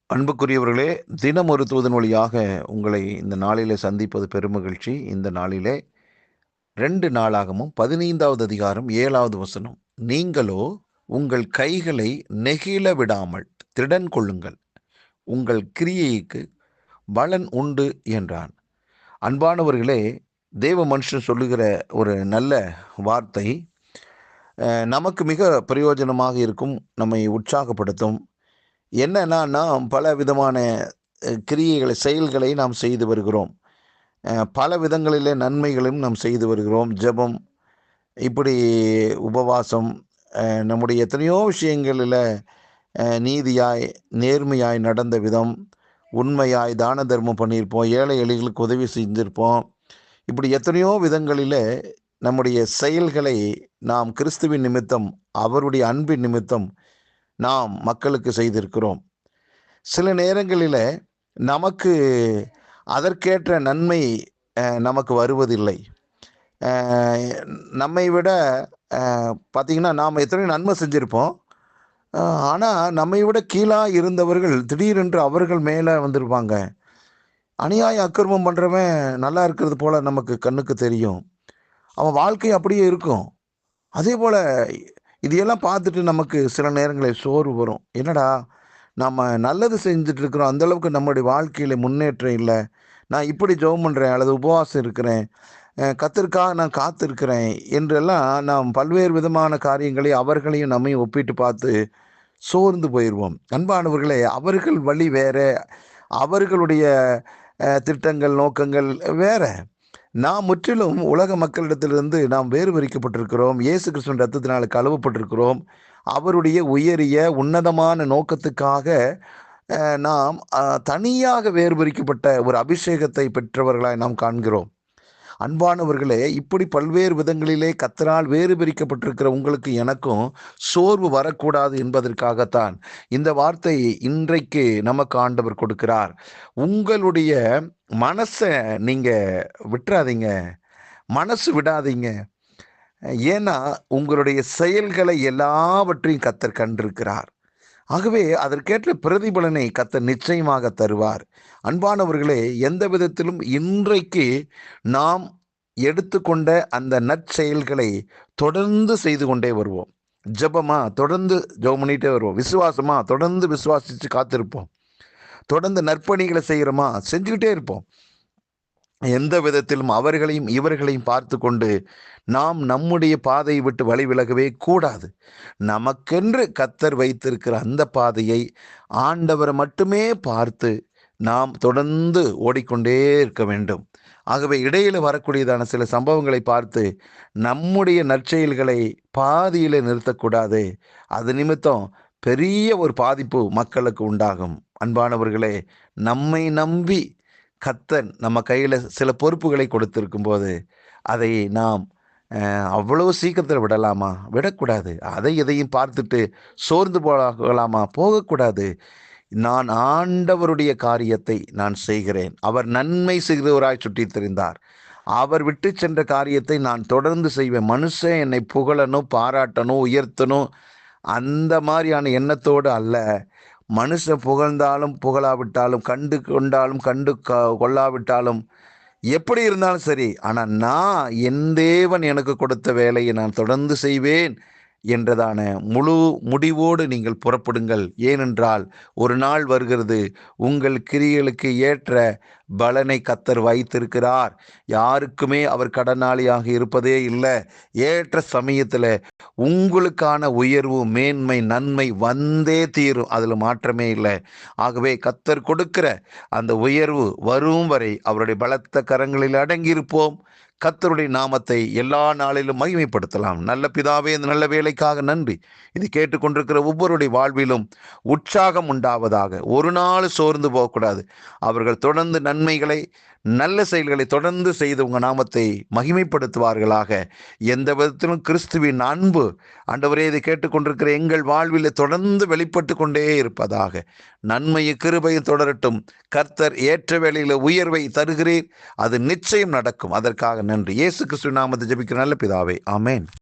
அன்புக்குரியவர்களே, தினம் ஒரு தூதன் வழியாக உங்களை இந்த நாளிலே சந்திப்பது பெருமகிழ்ச்சி. இந்த நாளிலே 2 நாளாகமும் 15வது அதிகாரம் 7வது வசனம். நீங்களோ உங்கள் கைகளை நெகிழ விடாமல் திடன் கொள்ளுங்கள், உங்கள் கிரியைக்கு பலன் உண்டு என்றான். அன்பானவர்களே, தேவ மனுஷன் சொல்லுகிற ஒரு நல்ல வார்த்தை நமக்கு மிக பிரயோஜனமாக இருக்கும், நம்மை உற்சாகப்படுத்தும். என்னன்னா, நாம் பல விதமான கிரியைகளை செயல்களை நாம் செய்து வருகிறோம். பல விதங்களிலே நன்மைகளையும் நாம் செய்து வருகிறோம். ஜெபம், இப்படி உபவாசம், நம்முடைய எத்தனையோ விஷயங்களில் நீதியாய் நேர்மையாய் நடந்த விதம், உண்மையாய் தான தர்மம் பண்ணியிருப்போம், ஏழை எளிகளுக்கு உதவி செஞ்சிருப்போம். இப்படி எத்தனையோ விதங்களில் நம்முடைய செயல்களை நாம் கிறிஸ்துவின் நிமித்தம், அவருடைய அன்பின் நிமித்தம் நாம் மக்களுக்கு செய்திருக்கிறோம். சில நேரங்களில் நமக்கு அதற்கேற்ற நன்மை நமக்கு வருவதில்லை. நம்மை விட பார்த்திங்கன்னா, நாம் எத்தனையோ நன்மை செஞ்சுருப்போம். ஆனால் நம்மை விட கீழாக இருந்தவர்கள் திடீரென்று அவர்கள் மேலே வந்திருப்பாங்க. அநியாய அக்கிரமம் பண்ணுறவன் நல்லா இருக்கிறது போல் நமக்கு கண்ணுக்கு தெரியும். அவன் வாழ்க்கை அப்படியே இருக்கும். அதே போல் இதையெல்லாம் பார்த்துட்டு நமக்கு சில நேரங்களில் சோர்வு வரும். என்னடா, நம்ம நல்லது செஞ்சிட்ருக்கிறோம், அந்தளவுக்கு நம்முடைய வாழ்க்கையில் முன்னேற்றம் இல்லை. நான் இப்படி ஜெபம் பண்ணுறேன் அல்லது உபவாசம் இருக்கிறேன், கர்த்தருக்காக நான் காத்திருக்கிறேன் என்றெல்லாம் நாம் பல்வேறு விதமான காரியங்களை அவர்களையும் நம்மையும் ஒப்பிட்டு பார்த்து சோர்ந்து போயிடுவோம். அன்பானவர்களே, அவர்கள் வழி வேற, அவர்களுடைய திட்டங்கள் நோக்கங்கள் வேற. நாம் முற்றிலும் உலக மக்களிடத்திலிருந்து நாம் வேறுபரிக்கப்பட்டிருக்கிறோம். இயேசு கிறிஸ்துவின் ரத்தத்தினால் கழுவப்பட்டிருக்கிறோம். அவருடைய உயரிய உன்னதமான நோக்கத்துக்காக நாம் தனியாக வேறுபரிக்கப்பட்ட ஒரு அபிஷேகத்தை பெற்றவர்களாய் நாம் காண்கிறோம். அன்பானவர்களே, இப்படி பல்வேறு விதங்களிலே கர்த்தரால் வேறுபிரிக்கப்பட்டிருக்கிற உங்களுக்கு எனக்கும் சோர்வு வரக்கூடாது என்பதற்காகத்தான் இந்த வார்த்தையை இன்றைக்கு நமக்கு ஆண்டவர் கொடுக்கிறார். உங்களுடைய மனசை நீங்கள் விட்டுறாதீங்க, மனசு விடாதீங்க. ஏன்னா உங்களுடைய செயல்களை எல்லாவற்றையும் கர்த்தர் கண்டிருக்கிறார். ஆகவே அதற்கேற்ற பிரதிபலனை கர்த்தர் நிச்சயமாக தருவார். அன்பானவர்களே, எந்த விதத்திலும் இன்றைக்கு நாம் எடுத்துக்கொண்ட அந்த நற்செயல்களை தொடர்ந்து செய்து கொண்டே வருவோம். ஜெபமா தொடர்ந்து ஜெபம் பண்ணிகிட்டே வருவோம். விசுவாசமா தொடர்ந்து விசுவாசித்து காத்திருப்போம். தொடர்ந்து நற்பணிகளை செய்கிறோமா செஞ்சுக்கிட்டே இருப்போம். எந்த விதத்திலும் அவர்களையும் இவர்களையும் பார்த்து கொண்டு நாம் நம்முடைய பாதையை விட்டு வழி விலகவே கூடாது. நமக்கென்று கர்த்தர் வைத்திருக்கிற அந்த பாதையை ஆண்டவரை மட்டுமே பார்த்து நாம் தொடர்ந்து ஓடிக்கொண்டே இருக்க வேண்டும். ஆகவே இடையில் வரக்கூடியதான சில சம்பவங்களை பார்த்து நம்முடைய நற்செயல்களை பாதியில் நிறுத்தக்கூடாது. அது நிமித்தம் பெரிய ஒரு பாதிப்பு மக்களுக்கு உண்டாகும். அன்பானவர்களே, நம்மை நம்பி கர்த்தர் நம்ம கையில் சில பொறுப்புகளை கொடுத்திருக்கும் போது அதை நாம் அவ்வளவு சீக்கிரத்தில் விடலாமா? விடக்கூடாது. அதை எதையும் பார்த்துட்டு சோர்ந்து போகலாமா? போகக்கூடாது. நான் ஆண்டவருடைய காரியத்தை நான் செய்கிறேன். அவர் நன்மை செய்கிறவராய் சுற்றி தெரிந்தார். அவர் விட்டு சென்ற காரியத்தை நான் தொடர்ந்து செய்வேன். மனுஷன் என்னை புகழணும், பாராட்டணும், உயர்த்தணும், அந்த மாதிரியான எண்ணத்தோடு அல்ல. மனுஷன் புகழ்ந்தாலும் புகழாவிட்டாலும், கண்டு கொண்டாலும் கண்டு கொள்ளாவிட்டாலும், எப்படி இருந்தாலும் சரி, ஆனால் நான் என் தேவன் எனக்கு கொடுத்த வேலையை நான் தொடர்ந்து செய்வேன் என்றதான முழு முடிவோடு நீங்கள் புறப்படுங்கள். ஏனென்றால் ஒரு நாள் வருகிறது, உங்கள் கிரியைகளுக்கு ஏற்ற பலனை கர்த்தர் வைத்திருக்கிறார். யாருக்குமே அவர் கடனாளியாக இருப்பதே இல்லை. ஏற்ற சமயத்தில் உங்களுக்கான உயர்வு, மேன்மை, நன்மை வந்தே தீரும். அதில் மாற்றமே இல்லை. ஆகவே கர்த்தர் கொடுக்கிற அந்த உயர்வு வரும் வரை அவருடைய பலத்த கரங்களில் அடங்கியிருப்போம். கர்த்தருடைய நாமத்தை எல்லா நாளிலும் மகிமைப்படுத்தலாம். நல்ல பிதாவே, இந்த நல்ல வேலைக்காக நன்றி. இது கேட்டுக்கொண்டிருக்கிற ஒவ்வொருடைய வாழ்விலும் உற்சாகம் உண்டாவதாக. ஒரு நாள் சோர்ந்து போகக்கூடாது. அவர்கள் தொடர்ந்து நன்மைகளை, நல்ல செயல்களை தொடர்ந்து செய்து உங்கள் நாமத்தை மகிமைப்படுத்துவார்களாக. எந்த விதத்திலும் கிறிஸ்துவின் அன்பு ஆண்டவரே, இதை கேட்டுக்கொண்டிருக்கிற எங்கள் வாழ்வில் தொடர்ந்து வெளிப்பட்டு கொண்டே இருப்பதாக. நன்மையும் கிருபையும் தொடரட்டும். கர்த்தர் ஏற்ற வேளையில் உயர்வை தருகிறீர். அது நிச்சயம் நடக்கும். அதற்காக நன்றி. இயேசு கிறிஸ்துவின் நாமத்தை ஜெபிக்கிற நல்ல பிதாவே, ஆமென்.